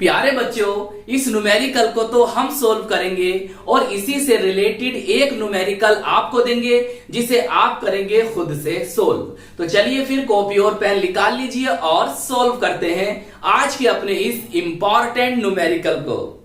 प्यारे बच्चों, इस न्यूमेरिकल को तो हम सोल्व करेंगे और इसी से रिलेटेड एक न्यूमेरिकल आपको देंगे जिसे आप करेंगे खुद से सोल्व। तो चलिए फिर कॉपी और पेन निकाल लीजिए और सोल्व करते हैं आज के अपने इस इंपॉर्टेंट न्यूमेरिकल को।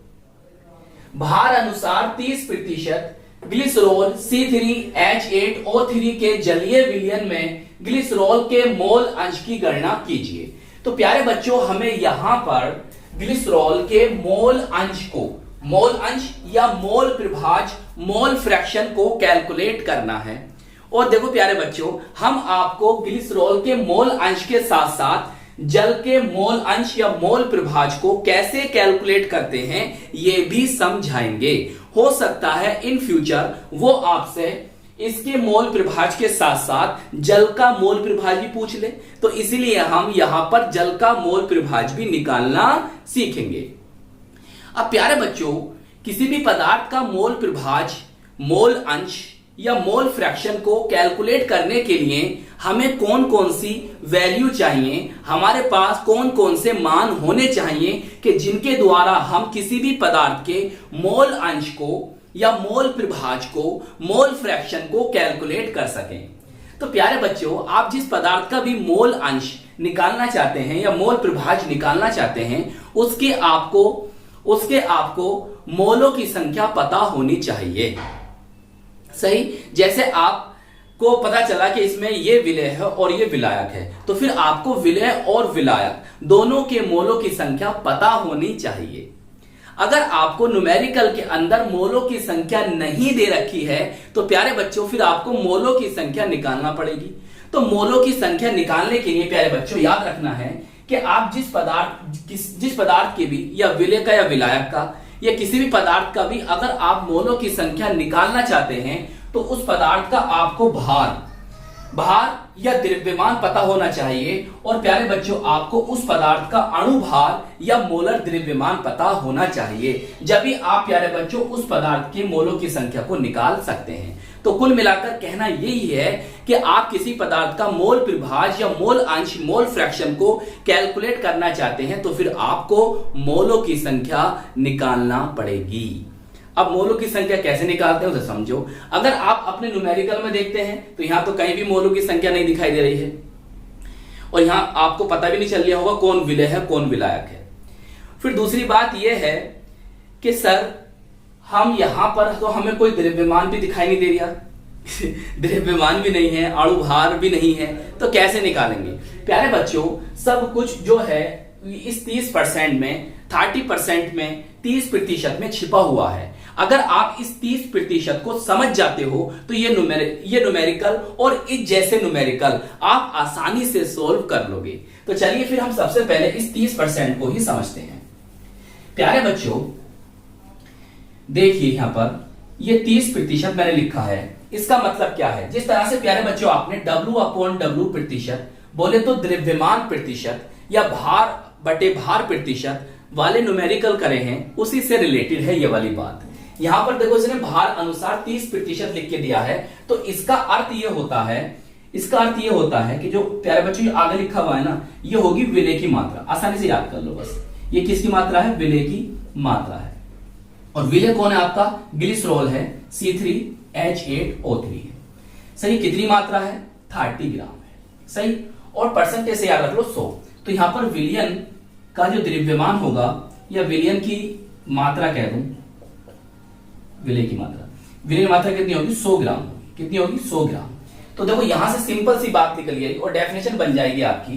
भार अनुसार 30% ग्लिसरॉल C3H8O3 के जलीय विलयन में ग्लिसरॉल के मोल अंश की गणना कीजिए। तो प्यारे बच्चों, हमें यहां पर ग्लिसरॉल के मोल अंश को, मोल अंश या मोल प्रभाज, मोल फ्रैक्शन को कैलकुलेट करना है। और देखो प्यारे बच्चों, हम आपको ग्लिसरॉल के मोल अंश के साथ साथ जल के मोल अंश या मोल प्रभाज को कैसे कैलकुलेट करते हैं ये भी समझाएंगे। हो सकता है इन फ्यूचर वो आपसे इसके मोल प्रभाज के साथ साथ जल का मोल प्रभाज भी पूछ ले, तो इसीलिए हम यहां पर जल का मोल प्रभाज भी निकालना सीखेंगे। अब प्यारे बच्चों, किसी भी पदार्थ का मोल प्रभाज, मोल अंश या मोल फ्रैक्शन को कैलकुलेट करने के लिए हमें कौन कौन सी वैल्यू चाहिए, हमारे पास कौन कौन से मान होने चाहिए कि जिनके द्वारा हम किसी भी पदार्थ के मोल अंश को या मोल प्रभाज को, मोल फ्रैक्शन को कैलकुलेट कर सकें। तो प्यारे बच्चों, आप जिस पदार्थ का भी मोल अंश निकालना चाहते हैं या मोल प्रभाज निकालना चाहते हैं उसके आपको मोलों की संख्या पता होनी चाहिए। सही, जैसे आपको पता चला कि इसमें ये विलेय है और ये विलायक है, तो फिर आपको विलेय और विलायक दोनों के मोलों की संख्या पता होनी चाहिए। अगर आपको न्यूमेरिकल के अंदर मोलों की संख्या नहीं दे रखी है तो प्यारे बच्चों फिर आपको मोलों की संख्या निकालना पड़ेगी। तो मोलों की संख्या निकालने के लिए प्यारे बच्चों याद रखना है कि आप जिस पदार्थ के भी, या विलेय का या विलायक का या किसी भी पदार्थ का भी अगर आप मोलों की संख्या निकालना चाहते हैं तो उस पदार्थ का आपको भार या द्रव्यमान पता होना चाहिए। और प्यारे बच्चों, आपको उस पदार्थ का अणुभार या मोलर द्रव्यमान पता होना चाहिए, जब भी आप प्यारे बच्चों उस पदार्थ के मोलों की संख्या को निकाल सकते हैं। तो कुल मिलाकर कहना यही है कि आप किसी पदार्थ का मोल प्रभाज या मोल अंश, मोल फ्रैक्शन को कैलकुलेट करना चाहते हैं तो फिर आपको मोलों की संख्या निकालना पड़ेगी। अब मोलों की संख्या कैसे निकालते हैं उसे समझो। अगर आप अपने न्यूमेरिकल में देखते हैं तो यहां तो कहीं भी मोलों की संख्या नहीं दिखाई दे रही है और यहां आपको पता भी नहीं चल रहा होगा कौन विलेय है कौन विलायक है। फिर दूसरी बात यह है कि सर हम यहां पर तो हमें कोई द्रव्यमान भी दिखाई नहीं दे रहा द्रव्यमान भी नहीं है, अणुभार भी नहीं है, तो कैसे निकालेंगे? प्यारे बच्चों, सब कुछ जो है इस 30% में, 30% में, 30% में छिपा हुआ है। अगर आप इस 30% को समझ जाते हो तो ये न्यूमेरिकल और इस जैसे न्यूमेरिकल आप आसानी से सोल्व कर लोगे। तो चलिए फिर हम सबसे पहले इस 30% को ही समझते हैं। प्यारे बच्चों देखिए, यहां पर ये 30% मैंने लिखा है, इसका मतलब क्या है? जिस तरह से प्यारे बच्चों आपने W/W प्रतिशत बोले तो द्रव्यमान प्रतिशत या भार बटे भार प्रतिशत वाले न्यूमेरिकल करे हैं, उसी से रिलेटेड है ये वाली बात। यहां पर देखो इसने भार अनुसार 30% लिख के दिया है, तो इसका अर्थ ये होता है कि जो प्यारे बच्चों आगे लिखा हुआ है ना, ये होगी विलेय की मात्रा। आसानी से याद कर लो बस, ये किसकी मात्रा है? विलेय की मात्रा है। और विलेय कौन है? आपका ग्लिसरॉल है, C3H8O3 है। सही, कितनी मात्रा है? 30 ग्राम है। सही, और परसेंटेज से याद रख लो 100। तो यहां पर विलयन का जो द्रव्यमान होगा या विलयन की मात्रा कह दूं, विलेय की मात्रा कितनी होगी? 100 ग्राम। कितनी होगी? 100 ग्राम। तो देखो यहां से सिंपल सी बात निकल गई और डेफिनेशन बन जाएगी आपकी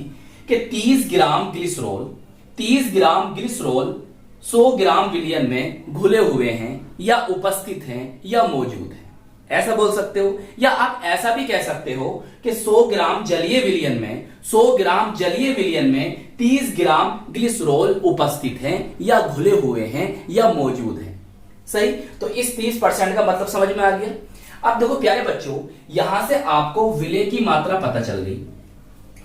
कि 30 ग्राम ग्लिसरॉल 100 ग्राम विलयन में घुले हुए हैं या उपस्थित हैं या मौजूद हैं, ऐसा बोल सकते हो। या आप ऐसा भी कह सकते हो कि 100 ग्राम जलीय विलयन में 30 ग्राम ग्लिसरॉल उपस्थित हैं या घुले हुए हैं या मौजूद हैं। सही, तो इस 30% का मतलब समझ में आ गया। अब देखो प्यारे बच्चों, यहां से आपको विलेय की मात्रा पता चल गई।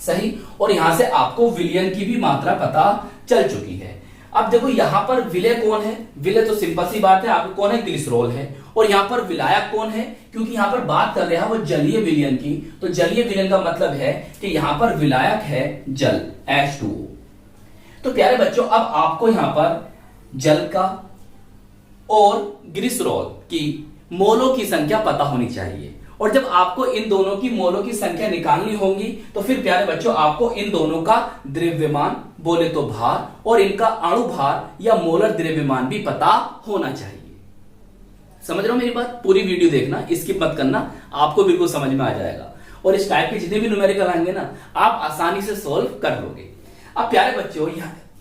सही, और यहां से आपको विलयन की भी मात्रा पता चल चुकी है। अब देखो यहां पर विलेय कौन है? विलेय तो सिंपल सी बात है, आपको कौन है? ग्लिसरॉल है। और यहां पर विलायक कौन है? क्योंकि यहां पर बात कर रहे हैं वो जलीय विलयन की, तो जलीय विलयन का मतलब है कि यहां पर विलायक है जल, H2O। तो प्यारे बच्चों अब आपको यहां पर जल का और ग्लिसरॉल की मोलों की संख्या पता होनी चाहिए, और जब आपको इन दोनों की मोलों की संख्या निकालनी होगी तो फिर प्यारे बच्चों आपको इन दोनों का द्रव्यमान, बोले तो भार, और इनका अणु भार या मोलर द्रव्यमान भी पता होना चाहिए। समझ रहे हो मेरी बात? पूरी वीडियो देखना, स्किप मत करना, आपको बिल्कुल समझ में आ जाएगा, और इस टाइप के जितने भी न्यूमेरिकल आएंगे ना आप आसानी से सोल्व कर लोगे। अब प्यारे बच्चों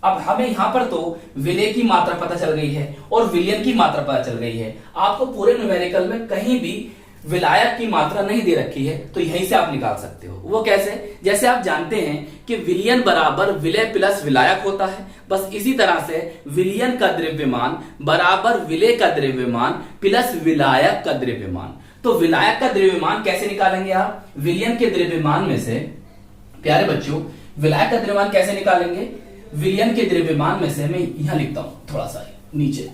अब हमें यहां पर तो विलेय की मात्रा पता चल गई है और विलयन की मात्रा पता चल गई है। आपको पूरे न्यूमेरिकल में कहीं भी विलायक की मात्रा नहीं दे रखी है, तो यहीं से आप निकाल सकते हो। वो कैसे? जैसे आप जानते हैं कि विलयन बराबर विलेय प्लस विलायक होता है, बस इसी तरह से विलयन का द्रव्यमान बराबर विलेय का द्रव्यमान प्लस विलायक का द्रव्यमान। तो विलायक का द्रव्यमान कैसे निकालेंगे आप? विलयन के द्रव्यमान में से प्यारे बच्चों विलायक का द्रव्यमान कैसे निकालेंगे? विलयन के द्रव्यमान में से मैं यहां लिखता हूं थोड़ा सा नीचे,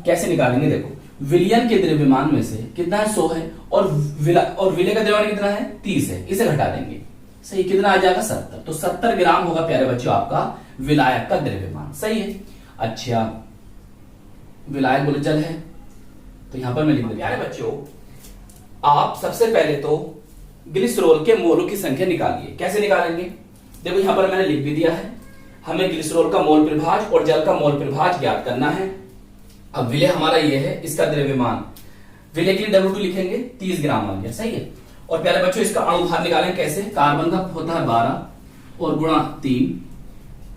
कैसे निकालेंगे? देखो विलयन के द्रव्यमान में से कितना है? 100 है, और विलेय का द्रव्यमान कितना है? 30 है। इसे घटा देंगे, सही, कितना आ जाएगा? 70। तो 70 ग्राम होगा प्यारे बच्चों आपका विलायक का द्रव्यमान। सही है। अच्छा, विलायक बोले जल है, तो यहां पर मैं लिख दूं। प्यारे बच्चों आप सबसे पहले तो ग्लिसरॉल के मोलों की संख्या निकालिए। कैसे निकालेंगे? देखो यहां पर मैंने लिख भी दिया है। हमें ग्लिसरॉल का मोल प्रभाज और जल का मोल प्रभाज ज्ञात करना है। अब विलेय हमारा ये है, इसका द्रव्यमान, विलेय के लिए W2 लिखेंगे, 30 ग्राम आ गया। सही है। और प्यारे बच्चों इसका अणु भार निकालेंगे कैसे? कार्बन का होता है 12 और गुणा 3,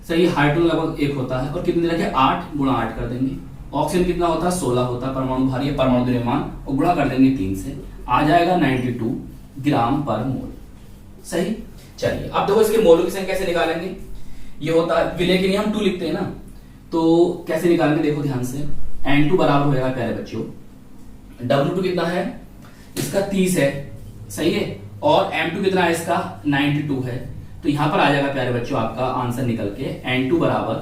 सही, हाइड्रोजन लगभग 1 होता है, और कितने रखे? 8 गुणा 8 कर देंगे। ऑक्सीजन कितना होता है? 16 होता है परमाणु भार, परमाणु द्रव्यमान, और गुणा कर देंगे 3 से, आ जाएगा 92 ग्राम पर मोल। सही। चलिए अब देखो इसके मोलों की संख्या कैसे निकालेंगे? ये होता है विलेय के लिए हम 2 लिखते हैं ना, तो कैसे निकालेंगे? देखो ध्यान से, N2 बराबर होगा प्यारे बच्चों, W2 कितना है? इसका 30 है, सही है, और M2 कितना है? इसका 92 है। तो यहां पर आ जाएगा प्यारे बच्चों आपका आंसर निकल के N2 बराबर,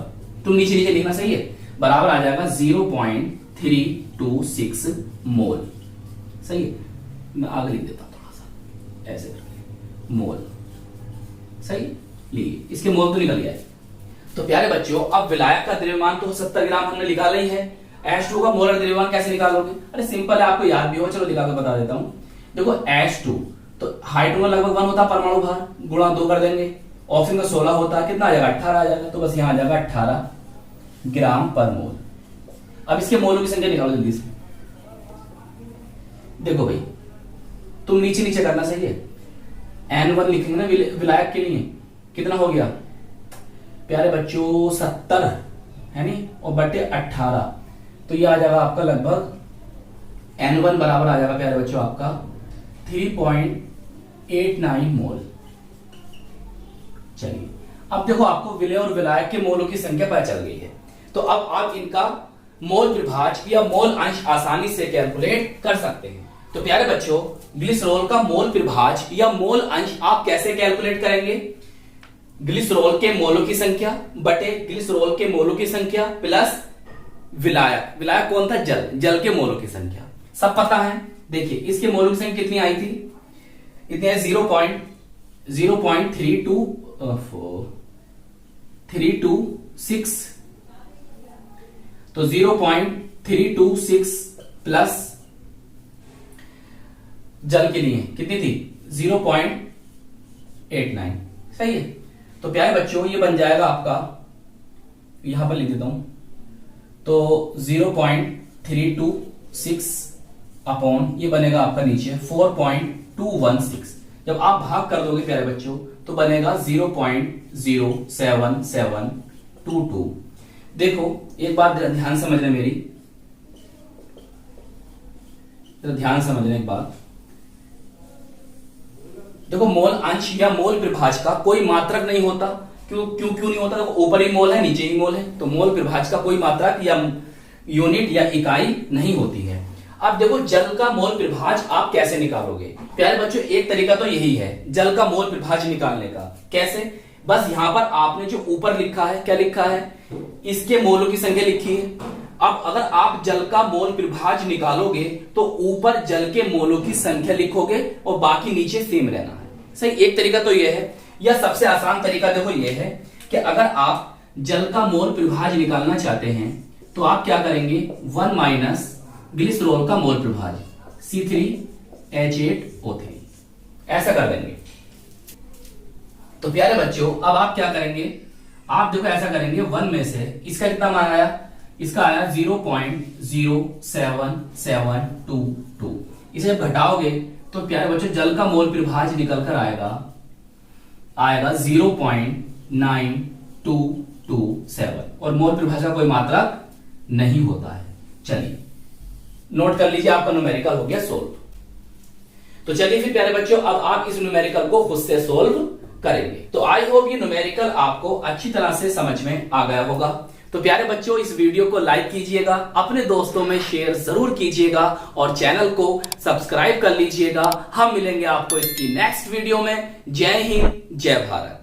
तुम नीचे नीचे लिखना, सही है, बराबर आ जाएगा 0.326 मोल। सही है। मैं आगे लिख देता हूं थोड़ा सा ऐसे करके, मोल। सही, लीजिए इसके मोल तो निकल गया है। तो प्यारे बच्चों अब विलायक का द्रव्यमान तो 70 ग्राम हमने निकाला ही है। H2 का मोलर द्रव्यमान कैसे निकालोगे? अरे सिंपल है, आपको याद भी हो, चलो दिखा के बता देता हूं। देखो H2 तो हाइड्रोजन लगभग 1 होता है परमाणु भार, गुणा 2 कर देंगे, ऑक्सीजन का 16 होता है, कितना आ जाएगा? 18 आ जाएगा। तो बस यहां आ जाएगा 18 ग्राम पर मोल। अब इसके मोलों की संख्या निकालो जल्दी से। देखो भाई तुम नीचे नीचे करना, सही है, N1 लिखेंगे ना विलायक के लिए, कितना हो गया प्यारे बच्चों? 70 है नी, और बटे 18, तो ये आ जाएगा आपका लगभग N1 बराबर आ जाएगा प्यारे बच्चों आपका 3.89 मोल। चलिए अब देखो आपको विलेय और विलायक के मोलों की संख्या पता चल गई है, तो अब आप इनका मोल प्रभाज या मोल अंश आसानी से कैलकुलेट कर सकते हैं। तो प्यारे बच्चों ग्लिसरॉल का मोल प्रभाज या मोल अंश आप कैसे कैलकुलेट करेंगे? ग्लिसरॉल के मोलों की संख्या बटे ग्लिसरॉल के मोलों की संख्या प्लस विलायक, विलायक कौन था? जल, जल के मोलों की संख्या सब पता है। देखिए इसके मोलों की संख्या कितनी आई थी? इतनी है 0.326, तो 0.326 प्लस जल के लिए कितनी थी? 0.89। सही है। तो प्यारे बच्चों ये बन जाएगा आपका, यहां पर लिख देता हूं, तो 0.326 अपॉन ये बनेगा आपका नीचे 4.216। जब आप भाग कर दोगे प्यारे बच्चों तो बनेगा 0.07722। देखो एक बात ध्यान समझना मेरी, ध्यान समझना एक बात। देखो मोल अंश या मोल प्रभाज का कोई मात्रक नहीं होता। क्यों नहीं होता? देखो ऊपर ही मोल है, नीचे ही मोल है, तो मोल प्रभाज का कोई मात्रक या यूनिट या इकाई नहीं होती है। अब देखो जल का मोल प्रभाज आप कैसे निकालोगे? प्यारे बच्चों एक तरीका तो यही है जल का मोल प्रभाज निकालने का। कैसे? बस यहां पर आपने जो ऊपर लिखा है, क्या लिखा है? इसके मोलों की संख्या लिखी है। अब अगर आप जल का मोल प्रभाज निकालोगे तो ऊपर जल के मोलों की संख्या लिखोगे और बाकी नीचे सेम रहना है। सही, एक तरीका तो यह है। या सबसे आसान तरीका देखो ये है कि अगर आप जल का मोल प्रभाज निकालना चाहते हैं तो आप क्या करेंगे, 1 माइनस ग्लिसरॉल का मोल प्रभाज C3H8O3 ऐसा कर देंगे। तो प्यारे बच्चों अब आप क्या करेंगे, आप देखो ऐसा करेंगे 1 में से इसका कितना मान आया, इसका आया 0.07722। इसे जब घटाओगे तो प्यारे बच्चों जल का मोल प्रभाज निकल कर आएगा 0.9227 और मोल प्रभाज का कोई मात्रक नहीं होता है। चलिए नोट कर लीजिए, आपका न्यूमेरिकल हो गया सोल्व। तो चलिए फिर प्यारे बच्चों अब आप इस न्यूमेरिकल को खुद से सोल्व करेंगे। तो आई होप ये न्यूमेरिकल आपको अच्छी तरह से समझ में आ गया होगा। तो प्यारे बच्चों इस वीडियो को लाइक कीजिएगा, अपने दोस्तों में शेयर जरूर कीजिएगा और चैनल को सब्सक्राइब कर लीजिएगा। हम मिलेंगे आपको इसकी नेक्स्ट वीडियो में। जय हिंद, जय भारत।